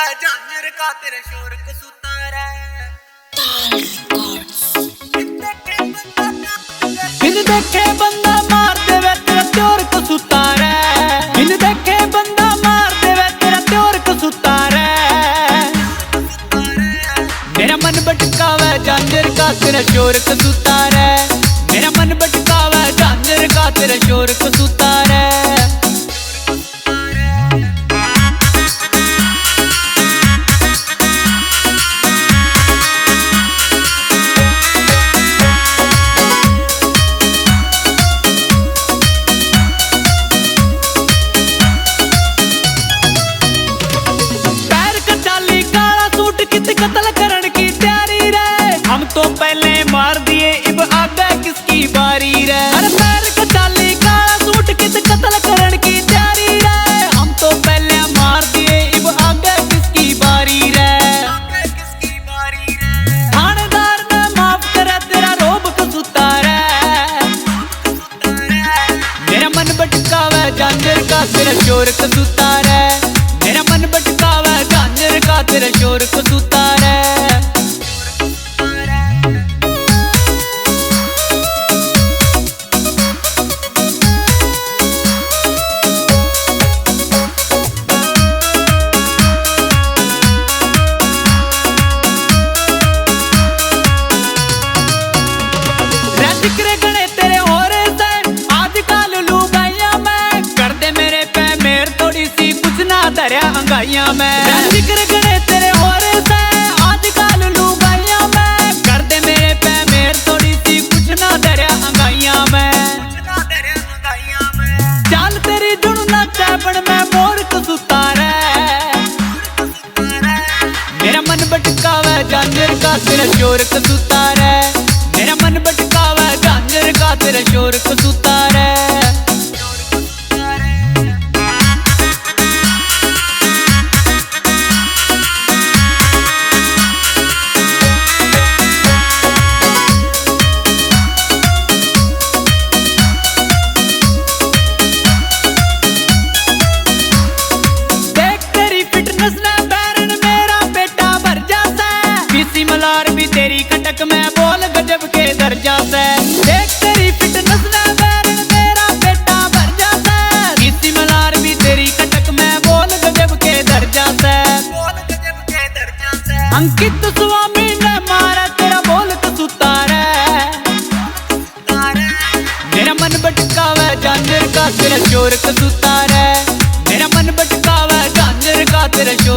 भटकावे झांझर का तेरे शोर कसूता रे बिन देखे बंदा मार देवे तेरा त्योर कसूता रे बिन देखे बंदा मार देवे तेरा त्योर कसूता रे मेरा मन भटकावे झांझर का तेरा शोर कसूता रे मेरा मन भटकावे झांझर का तेरा शोर कसूता रे कत्ल करन की तैयारी रे हम तो पहले मार दिए इब आगे किसकी बारी रे अरे पैर कचाली काला सूट कित कत्ल करन की तैयारी रे हम तो पहले मार दिए इब आगे किसकी बारी रे थानेदार ने माफ करे तेरा रोब कसूता रे मेरा मन भटकावे झांझर का तेरा शोर कसूता रे मेरा मन भटकावे झांझर का तेरा शोर कसूता रे जिक्रे गणे तेरे हो रहे से आजकल लुगाइया में कर दे मेरे पे मेर थोड़ी सी कुछ ना धरिया अंगाइया में जिक्रे गणे तेरे हो रहे से आजकल लुगाइया में कर दे मेरे पे मेर थोड़ी सी कुछ ना धरिया अंगाइया में चाल तेरी जुड़ ना चापड़ में मोर कसूता रे मेरा मन भटकावे झांझर का तेरा शोर कसूता रे मेरा मन भटकावे झांझर का तेरा शोर कसूता रे देख तेरी फिटनेस ने बैरन मेरा बेटा भर जाता है किसी मलार भी तेरी खटक में बोल गजब के दर्जा से देख तेरी फिटनेस ने बैरन मेरा बेटा भर जाता है किसी मलार भी तेरी खटक में बोल गजब के दर्जा से अंकित स्वामी ने मारा तेरा बोल कसूता रे मेरा मन भटकावे झांझर का तेरा शोर कसूता रे मेरा मन भटकावे झांझर का तेरा शोर